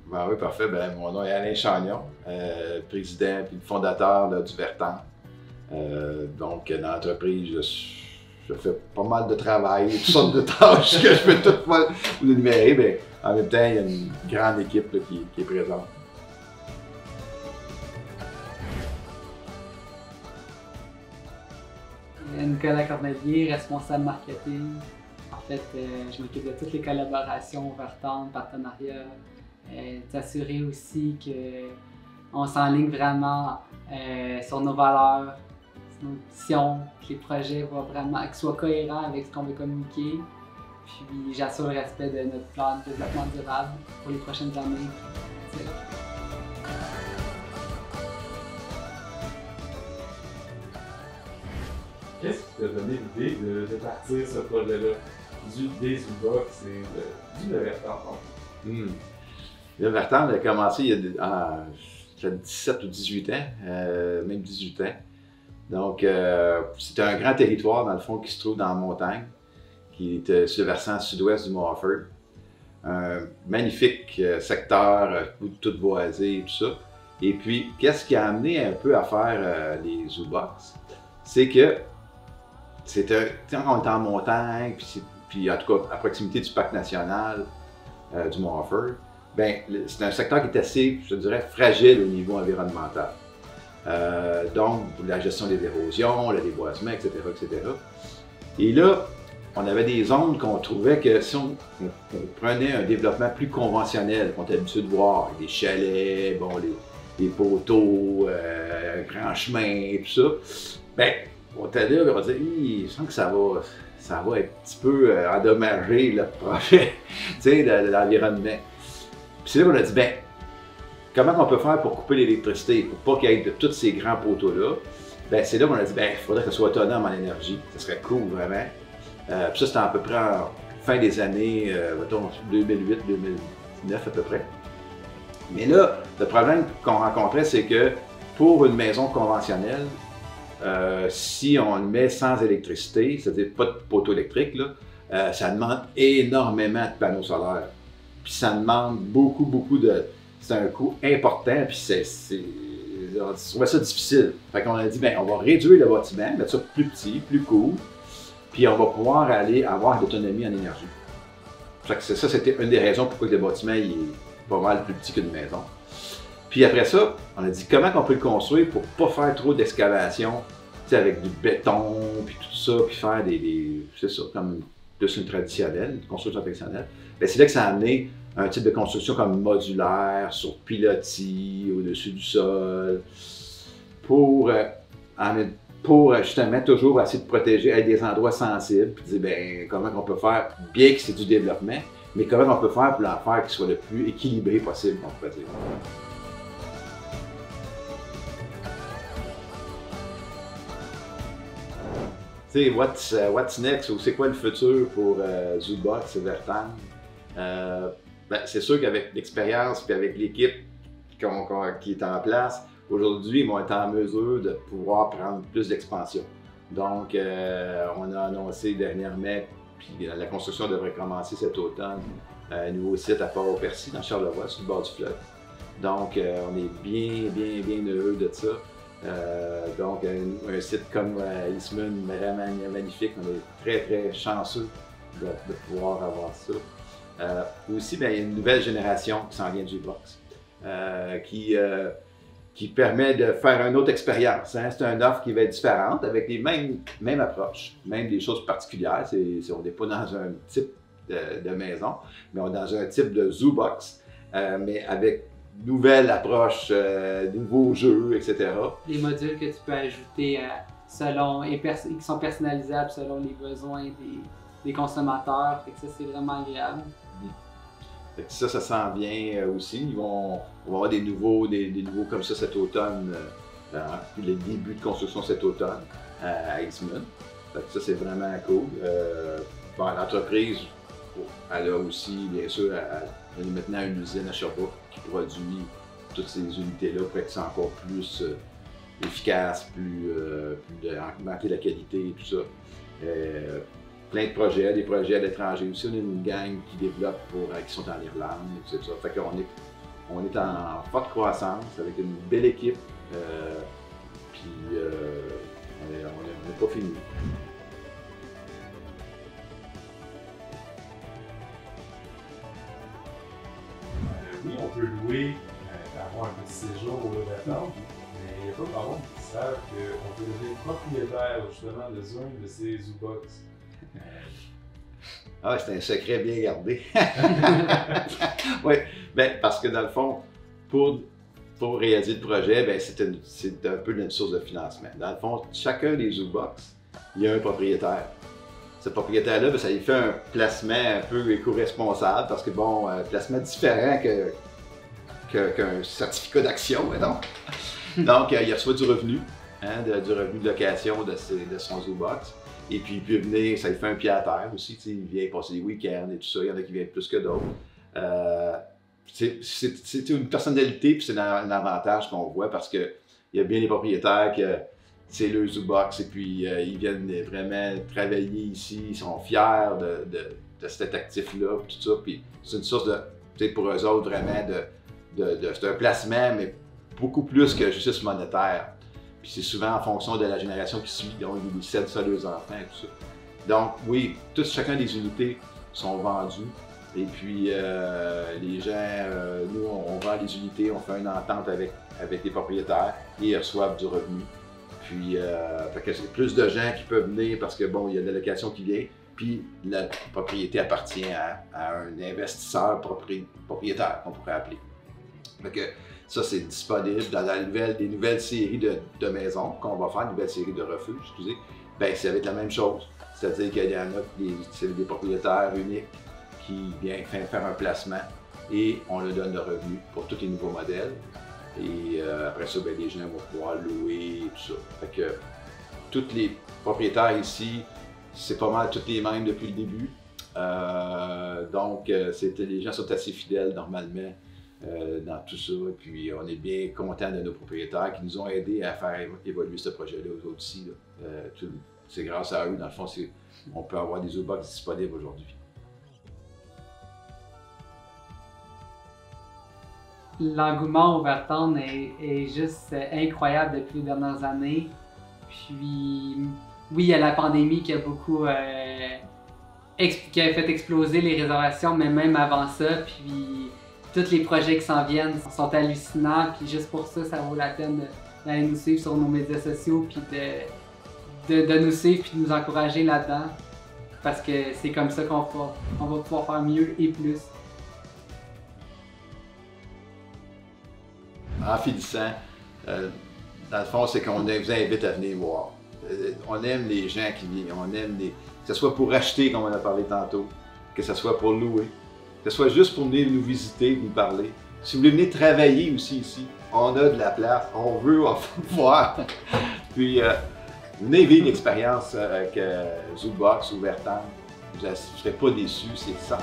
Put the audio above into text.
Ben oui, parfait. Ben, mon nom est Alain Chagnon, président et fondateur là, du Vertan. Donc, dans l'entreprise, je fais pas mal de travail, toutes sortes de tâches que je peux toutes vous énumérer. Ben, en même temps, il y a une grande équipe là, qui est présente. Nicolas Cornelier, responsable marketing. En fait, je m'occupe de toutes les collaborations, Vertan, partenariat, s'assurer aussi qu'on s'enligne vraiment sur nos valeurs, sur nos missions, que les projets qu'ils soient cohérents avec ce qu'on veut communiquer. Puis j'assure le respect de notre plan de développement durable pour les prochaines années. Qu'est-ce qui t'a donné l'idée de partir ce projet-là, des Zoobox et du Vertan? Le Vertan a commencé il y a 17 ou 18 ans, même 18 ans. Donc, c'est un grand territoire, dans le fond, qui se trouve dans la montagne, qui est sur le versant sud-ouest du Mont Offord. Un magnifique secteur, tout boisé et tout ça. Et puis, qu'est-ce qui a amené un peu à faire les Zoobox? C'est que on est en montagne, puis en tout cas à proximité du parc national du Mont Offord, ben, c'est un secteur qui est assez, je dirais, fragile au niveau environnemental. Donc, la gestion des érosions, le déboisement, etc., etc. Et là, on avait des zones qu'on trouvait que si on prenait un développement plus conventionnel, qu'on était habitué de voir, des chalets, bon, les poteaux, un grand chemin et tout ça, ben, on était là, on disait, il semble que ça va être un petit peu endommager le projet de l'environnement. Puis c'est là qu'on a dit, ben, comment on peut faire pour couper l'électricité, pour pas qu'il y ait de tous ces grands poteaux-là? Ben, c'est là qu'on a dit, ben, il faudrait que ça soit autonome en énergie. Ça serait cool, vraiment. Puis ça, c'était à peu près en fin des années, 2008-2009 à peu près. Mais là, le problème qu'on rencontrait, c'est que pour une maison conventionnelle, si on le met sans électricité, c'est-à-dire pas de poteau électrique, là, ça demande énormément de panneaux solaires. Puis ça demande beaucoup de... C'est un coût important, puis on trouvait ça difficile. Fait qu'on a dit, ben, on va réduire le bâtiment, mettre ça plus petit, plus court, puis on va pouvoir aller avoir l'autonomie en énergie. Fait que ça, c'était une des raisons pourquoi le bâtiment il est pas mal plus petit qu'une maison. Puis après ça, on a dit comment on peut le construire pour pas faire trop d'excavation, avec du béton, puis tout ça, puis faire c'est ça, comme plus une traditionnelle, une construction traditionnelle. Bien, c'est là que ça a amené un type de construction comme modulaire, sur pilotis, au-dessus du sol, pour justement toujours essayer de protéger à des endroits sensibles, puis dire ben, comment on peut faire, bien que c'est du développement, mais comment on peut faire pour en faire qu'il soit le plus équilibré possible, on pourrait dire. Tu sais, what's next, ou c'est quoi le futur pour Zoobox et Vertan? Ben, c'est sûr qu'avec l'expérience et avec l'équipe qui est en place, aujourd'hui, ils vont être en mesure de pouvoir prendre plus d'expansion. Donc, on a annoncé dernièrement, puis la construction devrait commencer cet automne, un nouveau site à Port-au-Percy, dans Charlevoix, sur le bord du fleuve. Donc, on est bien heureux de ça. Donc, un site comme Eastman, vraiment magnifique. On est très chanceux de pouvoir avoir ça. Aussi, bien, il y a une nouvelle génération qui s'en vient du Zoobox, qui permet de faire une autre expérience. Hein. C'est une offre qui va être différente, avec les mêmes approches, même des choses particulières. On n'est pas dans un type de maison, mais on est dans un type de Zoobox, mais avec nouvelle approche, nouveaux jeux, etc. Les modules que tu peux ajouter qui sont personnalisables selon les besoins des consommateurs. Fait que ça, c'est vraiment agréable. Fait que ça s'en vient aussi. On va avoir des nouveaux comme ça cet automne, le début de construction cet automne à Eastman. Fait que ça, c'est vraiment cool. L'entreprise, elle a aussi, bien sûr, elle a maintenant une usine à Sherbrooke qui produit toutes ces unités-là pour être encore plus efficace, augmenter la qualité et tout ça. Plein de projets, des projets à l'étranger aussi. On a une gang qui développe qui sont en Irlande, etc. Fait qu'on est On est en forte croissance avec une belle équipe. Puis on n'est pas fini. Oui, on peut louer, avoir un petit séjour au Overtown, mais il n'y a pas par contre qui savent qu'on peut devenir propriétaire justement de une de ces Zoobox. Ah, c'est un secret bien gardé. Oui, ben, parce que dans le fond, pour réaliser le projet, ben, c'est un peu une source de financement. Dans le fond, chacun des Zoobox, il y a un propriétaire. Ce propriétaire-là, ben, ça lui fait un placement un peu éco-responsable parce que, bon, un placement différent qu'un certificat d'action, mettons. Donc, il reçoit du revenu, hein, du revenu de location de son Zoobox. Et puis, il peut venir, ça lui fait un pied à terre aussi, il vient passer des week-ends et tout ça, il y en a qui viennent plus que d'autres. C'est une personnalité, puis c'est un avantage qu'on voit parce qu'il y a bien des propriétaires que c'est le Zoobox et puis ils viennent vraiment travailler ici, ils sont fiers de cet actif-là, tout ça, puis c'est une source de, pour eux autres, vraiment, c'est un placement, mais beaucoup plus que juste monétaire. Puis c'est souvent en fonction de la génération qui suit, donc ils cèdent ça à leurs enfants et tout ça. Donc oui, chacun des unités sont vendues. Et puis les gens, nous on vend les unités, on fait une entente avec les propriétaires et ils reçoivent du revenu. Puis fait que c'est plus de gens qui peuvent venir parce que bon, il y a de la location qui vient, puis la propriété appartient à un investisseur propriétaire qu'on pourrait appeler. Fait que ça, c'est disponible dans des nouvelles séries de maisons qu'on va faire, une nouvelle série de refuges, excusez. Bien, ça va être la même chose. C'est-à-dire qu'il y en a des propriétaires uniques qui viennent faire un placement et on leur donne le revenu pour tous les nouveaux modèles. Et après ça, bien, les gens vont pouvoir louer et tout ça. Fait que tous les propriétaires ici, c'est pas mal tous les mêmes depuis le début. Donc, les gens sont assez fidèles normalement. Dans tout ça, et puis on est bien contents de nos propriétaires qui nous ont aidés à faire évoluer ce projet-là aux autres ici. C'est grâce à eux, dans le fond, on peut avoir des Zoobox disponibles aujourd'hui. L'engouement Overtown est juste incroyable depuis les dernières années. Puis, oui, il y a la pandémie qui a beaucoup qui a fait exploser les réservations, mais même avant ça, puis tous les projets qui s'en viennent sont hallucinants, puis juste pour ça, ça vaut la peine d'aller nous suivre sur nos médias sociaux, puis de nous suivre, puis de nous encourager là-dedans, parce que c'est comme ça qu'on va pouvoir faire mieux et plus. En finissant, dans le fond, c'est qu'on vous invite à venir voir. On aime les gens qui viennent, on aime que ce soit pour acheter, comme on a parlé tantôt, que ce soit pour louer, que ce soit juste pour venir nous visiter, nous parler. Si vous voulez venir travailler aussi ici, on a de la place, on veut voir. Puis, venez vivre l'expérience avec Zoobox ou Overtown. Vous ne serez pas déçus, c'est ça.